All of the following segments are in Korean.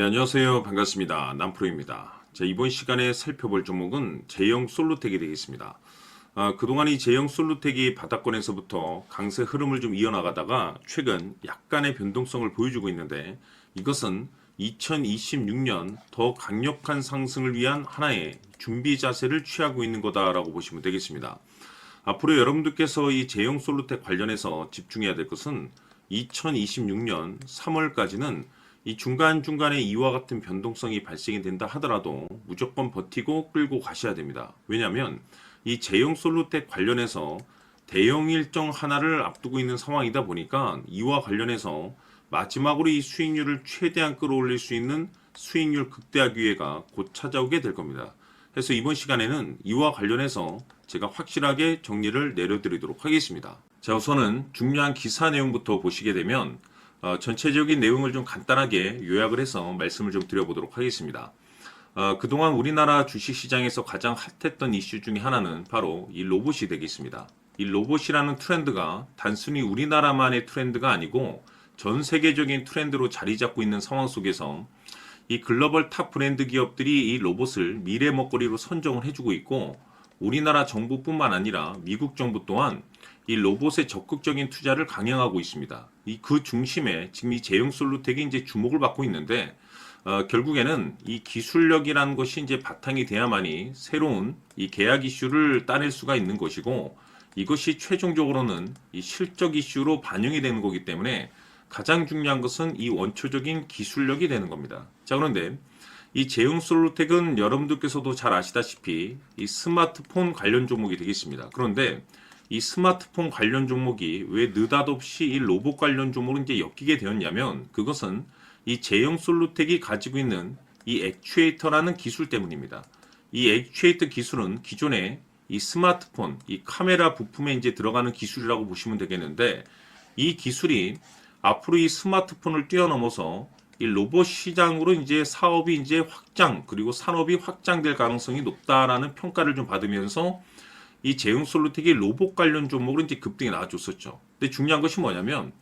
안녕하세요. 반갑습니다. 남프로입니다. 자, 이번 시간에 살펴볼 종목은 제형 솔루텍이 되겠습니다. 그동안 이 제형 솔루텍이 바닥권에서부터 강세 흐름을 좀 이어나가다가 최근 약간의 변동성을 보여주고 있는데, 이것은 2026년 더 강력한 상승을 위한 하나의 준비 자세를 취하고 있는 거다라고 보시면 되겠습니다. 앞으로 여러분들께서 이 제형 솔루텍 관련해서 집중해야 될 것은 2026년 3월까지는 이 중간중간에 이와 같은 변동성이 발생이 된다 하더라도 무조건 버티고 끌고 가셔야 됩니다. 왜냐하면 이 제형 솔루텍 관련해서 대형 일정 하나를 앞두고 있는 상황이다 보니까 이와 관련해서 마지막으로 이 수익률을 최대한 끌어올릴 수 있는 수익률 극대화 기회가 곧 찾아오게 될 겁니다. 그래서 이번 시간에는 이와 관련해서 제가 확실하게 정리를 내려드리도록 하겠습니다. 자, 우선은 중요한 기사 내용부터 보시게 되면 전체적인 내용을 좀 간단하게 요약을 해서 말씀을 좀 드려보도록 하겠습니다. 그동안 우리나라 주식시장에서 가장 핫했던 이슈 중에 하나는 바로 이 로봇이 되겠습니다. 이 로봇이라는 트렌드가 단순히 우리나라만의 트렌드가 아니고 전 세계적인 트렌드로 자리 잡고 있는 상황 속에서 이 글로벌 탑 브랜드 기업들이 이 로봇을 미래 먹거리로 선정을 해주고 있고, 우리나라 정부뿐만 아니라 미국 정부 또한 이 로봇의 적극적인 투자를 강행하고 있습니다. 그 중심에 지금 이 제형 솔루텍이 이제 주목을 받고 있는데, 결국에는 이 기술력이라는 것이 이제 바탕이 돼야만이 새로운 이 계약 이슈를 따낼 수가 있는 것이고, 이것이 최종적으로는 이 실적 이슈로 반영이 되는 거기 때문에 가장 중요한 것은 이 원초적인 기술력이 되는 겁니다. 자, 그런데 이 제형 솔루텍은 여러분들께서도 잘 아시다시피 이 스마트폰 관련 종목이 되겠습니다. 그런데 이 스마트폰 관련 종목이 왜 느닷없이 이 로봇 관련 종목으로 이제 엮이게 되었냐면, 그것은 이 제형 솔루텍이 가지고 있는 이 액추에이터라는 기술 때문입니다. 이 액추에이터 기술은 기존에 이 스마트폰, 이 카메라 부품에 이제 들어가는 기술이라고 보시면 되겠는데, 이 기술이 앞으로 이 스마트폰을 뛰어넘어서 이 로봇 시장으로 이제 사업이 이제 확장, 그리고 산업이 확장될 가능성이 높다라는 평가를 좀 받으면서 이 제형 솔루텍이 로봇 관련 종목으로 이제 급등이 나와줬었죠. 근데 중요한 것이 뭐냐면,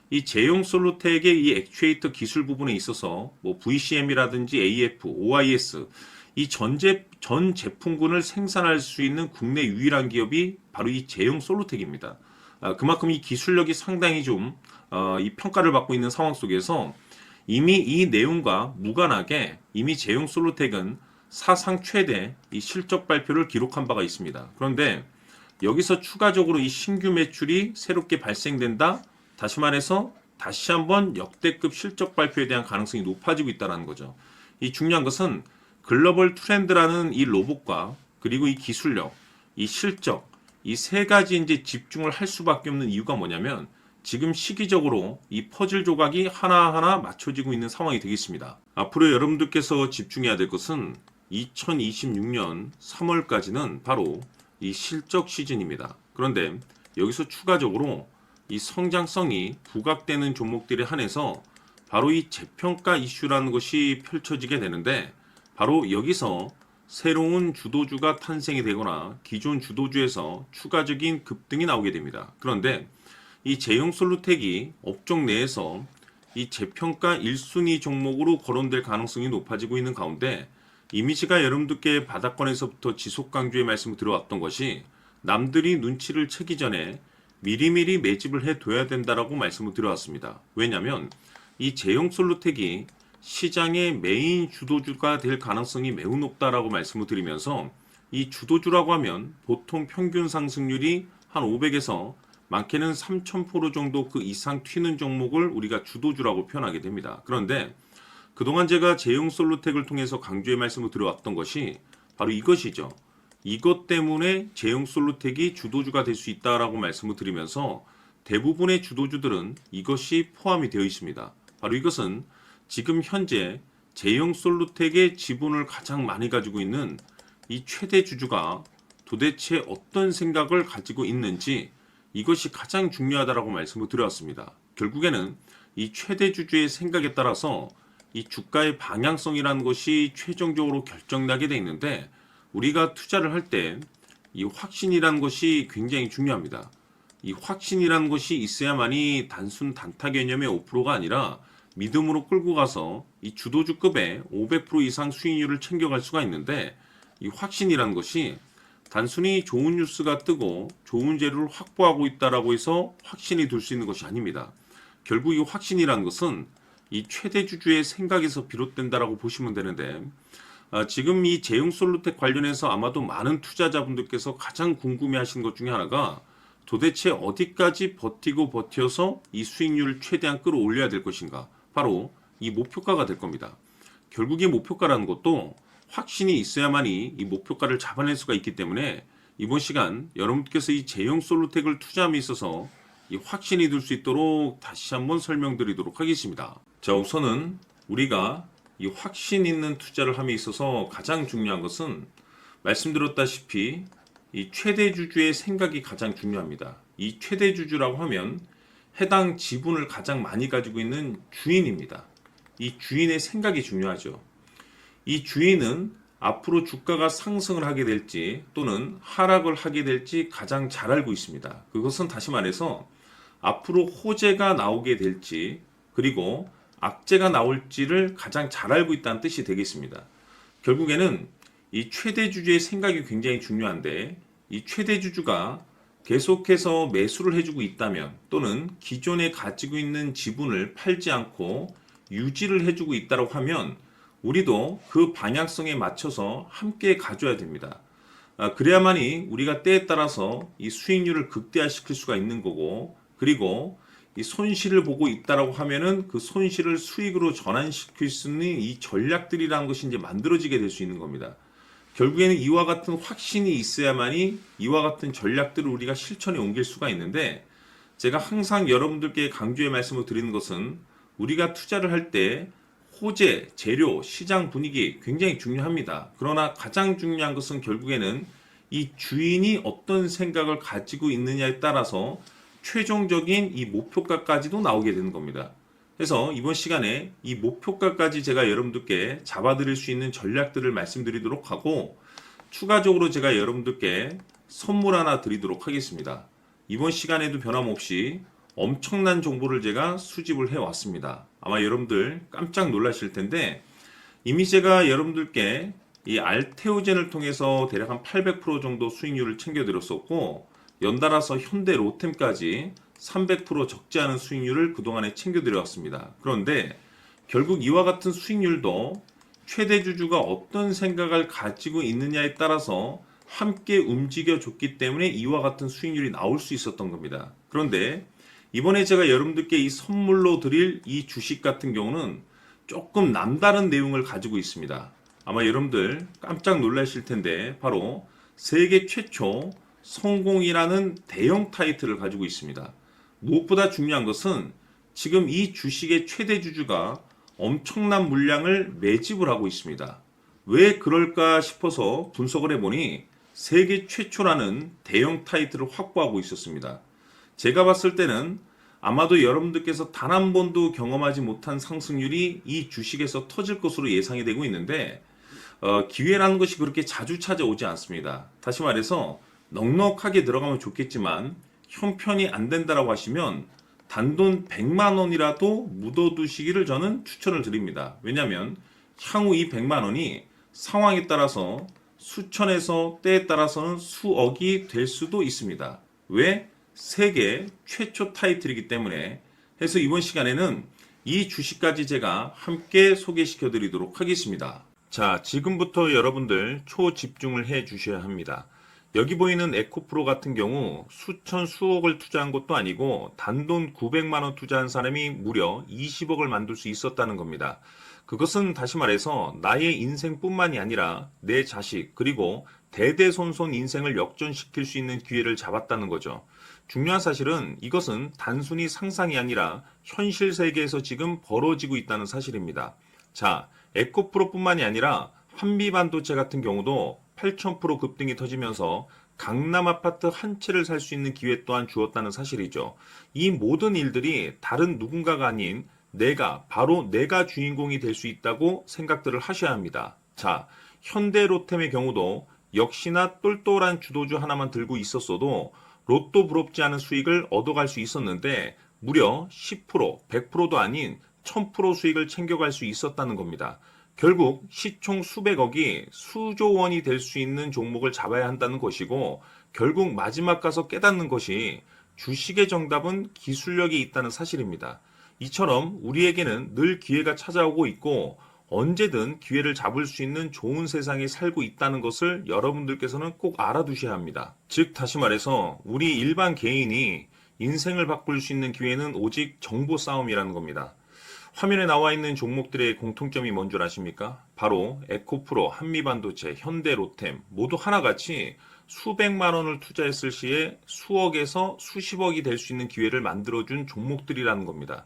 이 제형 솔루텍의 이 액추에이터 기술 부분에 있어서 뭐 VCM이라든지 AF, OIS 이 전 제품군을 생산할 수 있는 국내 유일한 기업이 바로 이 제형 솔루텍입니다. 그만큼 이 기술력이 상당히 좀 이 평가를 받고 있는 상황 속에서 이미 이 내용과 무관하게 이미 제형 솔루텍은 사상 최대 이 실적 발표를 기록한 바가 있습니다. 그런데 여기서 추가적으로 이 신규 매출이 새롭게 발생된다? 다시 말해서 다시 한번 역대급 실적 발표에 대한 가능성이 높아지고 있다는 거죠. 이 중요한 것은 글로벌 트렌드라는 이 로봇과 그리고 이 기술력, 이 실적, 이 세 가지 이제 집중을 할 수밖에 없는 이유가 뭐냐면, 지금 시기적으로 이 퍼즐 조각이 하나하나 맞춰지고 있는 상황이 되겠습니다. 앞으로 여러분들께서 집중해야 될 것은 2026년 3월까지는 바로 이 실적 시즌입니다. 그런데 여기서 추가적으로 이 성장성이 부각되는 종목들에 한해서 바로 이 재평가 이슈라는 것이 펼쳐지게 되는데, 바로 여기서 새로운 주도주가 탄생이 되거나 기존 주도주에서 추가적인 급등이 나오게 됩니다. 그런데 이 제형 솔루텍이 업종 내에서 이 재평가 1순위 종목으로 거론될 가능성이 높아지고 있는 가운데, 이미지가 여러분들께 바닥권에서부터 지속 강조의 말씀을 들어왔던 것이 남들이 눈치를 채기 전에 미리미리 매집을 해둬야 된다라고 말씀을 드려왔습니다. 왜냐하면 이 제형 솔루텍이 시장의 메인 주도주가 될 가능성이 매우 높다라고 말씀을 드리면서, 이 주도주라고 하면 보통 평균 상승률이 한 500에서 많게는 3000% 정도 그 이상 튀는 종목을 우리가 주도주라고 표현하게 됩니다. 그런데 그동안 제가 제형 솔루텍을 통해서 강조의 말씀을 드려왔던 것이 바로 이것이죠. 이것 때문에 제형 솔루텍이 주도주가 될 수 있다라고 말씀을 드리면서, 대부분의 주도주들은 이것이 포함이 되어 있습니다. 바로 이것은 지금 현재 제형 솔루텍의 지분을 가장 많이 가지고 있는 이 최대 주주가 도대체 어떤 생각을 가지고 있는지, 이것이 가장 중요하다라고 말씀을 드렸습니다. 결국에는 이 최대 주주의 생각에 따라서 이 주가의 방향성이라는 것이 최종적으로 결정나게 돼 있는데, 우리가 투자를 할 때 이 확신이라는 것이 굉장히 중요합니다. 이 확신이라는 것이 있어야만이 단순 단타 개념의 5%가 아니라 믿음으로 끌고 가서 이 주도주급의 500% 이상 수익률을 챙겨갈 수가 있는데, 이 확신이라는 것이 단순히 좋은 뉴스가 뜨고 좋은 재료를 확보하고 있다라고 해서 확신이 들 수 있는 것이 아닙니다. 결국 이 확신이라는 것은 이 최대 주주의 생각에서 비롯된다라고 보시면 되는데, 지금 이 제형솔루텍 관련해서 아마도 많은 투자자분들께서 가장 궁금해하시는 것 중에 하나가 도대체 어디까지 버티고 버텨서 이 수익률을 최대한 끌어올려야 될 것인가, 바로 이 목표가가 될 겁니다. 결국 이 목표가라는 것도 확신이 있어야만이 이 목표가를 잡아낼 수가 있기 때문에 이번 시간 여러분께서 이 제형솔루텍을 투자함에 있어서 이 확신이 들 수 있도록 다시 한번 설명드리도록 하겠습니다. 자, 우선은 우리가 이 확신 있는 투자를 함에 있어서 가장 중요한 것은 말씀드렸다시피 이 최대 주주의 생각이 가장 중요합니다. 이 최대 주주라고 하면 해당 지분을 가장 많이 가지고 있는 주인입니다. 이 주인의 생각이 중요하죠. 이 주인은 앞으로 주가가 상승을 하게 될지 또는 하락을 하게 될지 가장 잘 알고 있습니다. 그것은 다시 말해서 앞으로 호재가 나오게 될지 그리고 악재가 나올지를 가장 잘 알고 있다는 뜻이 되겠습니다. 결국에는 이 최대 주주의 생각이 굉장히 중요한데, 이 최대 주주가 계속해서 매수를 해주고 있다면 또는 기존에 가지고 있는 지분을 팔지 않고 유지를 해주고 있다고 하면 우리도 그 방향성에 맞춰서 함께 가져야 됩니다. 그래야만이 우리가 때에 따라서 이 수익률을 극대화시킬 수가 있는 거고, 그리고 이 손실을 보고 있다라고 하면은 그 손실을 수익으로 전환시킬 수 있는 이 전략들이라는 것이 이제 만들어지게 될 수 있는 겁니다. 결국에는 이와 같은 확신이 있어야만이 이와 같은 전략들을 우리가 실천에 옮길 수가 있는데, 제가 항상 여러분들께 강조의 말씀을 드리는 것은 우리가 투자를 할 때 호재, 재료, 시장 분위기 굉장히 중요합니다. 그러나 가장 중요한 것은 결국에는 이 주인이 어떤 생각을 가지고 있느냐에 따라서 최종적인 이 목표가까지도 나오게 되는 겁니다. 그래서 이번 시간에 이 목표가까지 제가 여러분들께 잡아드릴 수 있는 전략들을 말씀드리도록 하고, 추가적으로 제가 여러분들께 선물 하나 드리도록 하겠습니다. 이번 시간에도 변함없이 엄청난 정보를 제가 수집을 해왔습니다. 아마 여러분들 깜짝 놀라실 텐데, 이미 제가 여러분들께 이 알테오젠을 통해서 대략 한 800% 정도 수익률을 챙겨드렸었고, 연달아서 현대 로템까지 300% 적지 않은 수익률을 그동안에 챙겨드려왔습니다. 그런데 결국 이와 같은 수익률도 최대 주주가 어떤 생각을 가지고 있느냐에 따라서 함께 움직여줬기 때문에 이와 같은 수익률이 나올 수 있었던 겁니다. 그런데 이번에 제가 여러분들께 이 선물로 드릴 이 주식 같은 경우는 조금 남다른 내용을 가지고 있습니다. 아마 여러분들 깜짝 놀라실 텐데, 바로 세계 최초 성공이라는 대형 타이틀을 가지고 있습니다. 무엇보다 중요한 것은 지금 이 주식의 최대 주주가 엄청난 물량을 매집을 하고 있습니다. 왜 그럴까 싶어서 분석을 해보니 세계 최초라는 대형 타이틀을 확보하고 있었습니다. 제가 봤을 때는 아마도 여러분들께서 단 한 번도 경험하지 못한 상승률이 이 주식에서 터질 것으로 예상이 되고 있는데, 기회라는 것이 그렇게 자주 찾아오지 않습니다. 다시 말해서 넉넉하게 들어가면 좋겠지만 형편이 안 된다라고 하시면 단돈 100만 원이라도 묻어두시기를 저는 추천을 드립니다. 왜냐하면 향후 이 100만 원이 상황에 따라서 수천에서 때에 따라서는 수억이 될 수도 있습니다. 왜? 세계 최초 타이틀이기 때문에. 해서 이번 시간에는 이 주식까지 제가 함께 소개시켜 드리도록 하겠습니다. 자, 지금부터 여러분들 초집중을 해 주셔야 합니다. 여기 보이는 에코프로 같은 경우 수천 수억을 투자한 것도 아니고 단돈 900만 원 투자한 사람이 무려 20억을 만들 수 있었다는 겁니다. 그것은 다시 말해서 나의 인생뿐만이 아니라 내 자식 그리고 대대손손 인생을 역전시킬 수 있는 기회를 잡았다는 거죠. 중요한 사실은 이것은 단순히 상상이 아니라 현실 세계에서 지금 벌어지고 있다는 사실입니다. 자, 에코프로뿐만이 아니라 한미반도체 같은 경우도 8,000% 급등이 터지면서 강남 아파트 한 채를 살 수 있는 기회 또한 주었다는 사실이죠. 이 모든 일들이 다른 누군가가 아닌 바로 내가 주인공이 될 수 있다고 생각들을 하셔야 합니다. 자, 현대로템의 경우도 역시나 똘똘한 주도주 하나만 들고 있었어도 로또 부럽지 않은 수익을 얻어갈 수 있었는데 무려 10%, 100%도 아닌 1000% 수익을 챙겨갈 수 있었다는 겁니다. 결국 시총 수백억이 수조 원이 될 수 있는 종목을 잡아야 한다는 것이고, 결국 마지막 가서 깨닫는 것이 주식의 정답은 기술력이 있다는 사실입니다. 이처럼 우리에게는 늘 기회가 찾아오고 있고 언제든 기회를 잡을 수 있는 좋은 세상에 살고 있다는 것을 여러분들께서는 꼭 알아두셔야 합니다. 즉 다시 말해서 우리 일반 개인이 인생을 바꿀 수 있는 기회는 오직 정보 싸움이라는 겁니다. 화면에 나와 있는 종목들의 공통점이 뭔 줄 아십니까? 바로 에코프로, 한미반도체, 현대로템 모두 하나같이 수백만 원을 투자했을 시에 수억에서 수십억이 될 수 있는 기회를 만들어준 종목들이라는 겁니다.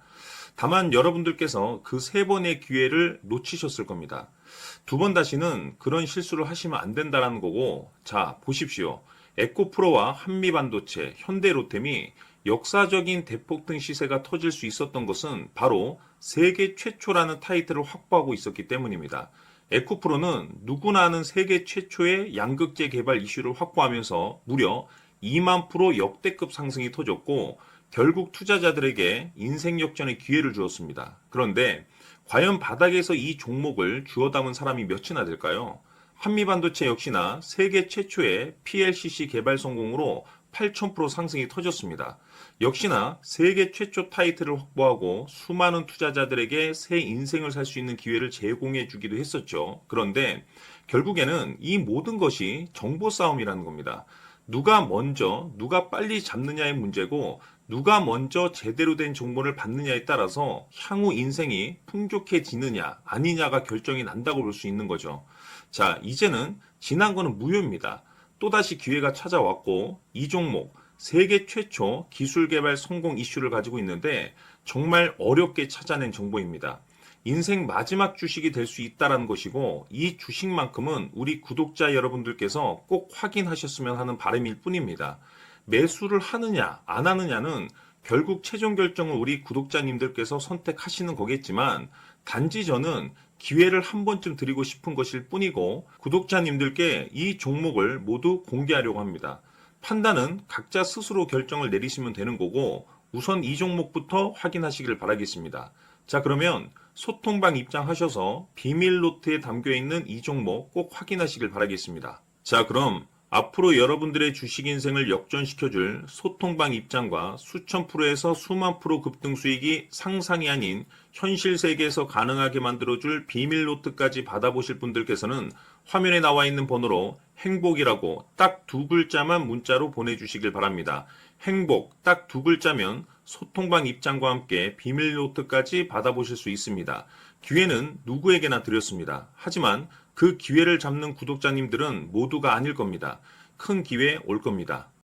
다만 여러분들께서 그 세 번의 기회를 놓치셨을 겁니다. 두 번 다시는 그런 실수를 하시면 안 된다는 거고, 자, 보십시오. 에코프로와 한미반도체, 현대로템이 역사적인 대폭등 시세가 터질 수 있었던 것은 바로 세계 최초라는 타이틀을 확보하고 있었기 때문입니다. 에코프로는 누구나 아는 세계 최초의 양극재 개발 이슈를 확보하면서 무려 2만 프로 역대급 상승이 터졌고 결국 투자자들에게 인생 역전의 기회를 주었습니다. 그런데 과연 바닥에서 이 종목을 주워 담은 사람이 몇이나 될까요? 한미반도체 역시나 세계 최초의 PLCC 개발 성공으로 8000% 상승이 터졌습니다. 역시나 세계 최초 타이틀을 확보하고 수많은 투자자들에게 새 인생을 살 수 있는 기회를 제공해 주기도 했었죠. 그런데 결국에는 이 모든 것이 정보 싸움이라는 겁니다. 누가 먼저, 누가 빨리 잡느냐의 문제고 누가 먼저 제대로 된 정보를 받느냐에 따라서 향후 인생이 풍족해지느냐 아니냐가 결정이 난다고 볼 수 있는 거죠. 자, 이제는 지난 거는 무효입니다. 또다시 기회가 찾아왔고 이 종목 세계 최초 기술 개발 성공 이슈를 가지고 있는데 정말 어렵게 찾아낸 정보입니다. 인생 마지막 주식이 될 수 있다는 것이고 이 주식만큼은 우리 구독자 여러분들께서 꼭 확인하셨으면 하는 바람일 뿐입니다. 매수를 하느냐 안 하느냐는 결국 최종 결정을 우리 구독자님들께서 선택하시는 거겠지만 단지 저는 기회를 한 번쯤 드리고 싶은 것일 뿐이고 구독자님들께 이 종목을 모두 공개하려고 합니다. 판단은 각자 스스로 결정을 내리시면 되는 거고 우선 이 종목부터 확인하시길 바라겠습니다. 자, 그러면 소통방 입장하셔서 비밀 노트에 담겨 있는 이 종목 꼭 확인하시길 바라겠습니다. 자, 그럼 앞으로 여러분들의 주식 인생을 역전시켜줄 소통방 입장과 수천 프로에서 수만 프로 급등 수익이 상상이 아닌 현실 세계에서 가능하게 만들어줄 비밀 노트까지 받아보실 분들께서는 화면에 나와 있는 번호로 행복이라고 딱 두 글자만 문자로 보내주시길 바랍니다. 행복 딱 두 글자면 소통방 입장과 함께 비밀 노트까지 받아보실 수 있습니다. 기회는 누구에게나 드렸습니다. 하지만 그 기회를 잡는 구독자님들은 모두가 아닐 겁니다. 큰 기회 올 겁니다.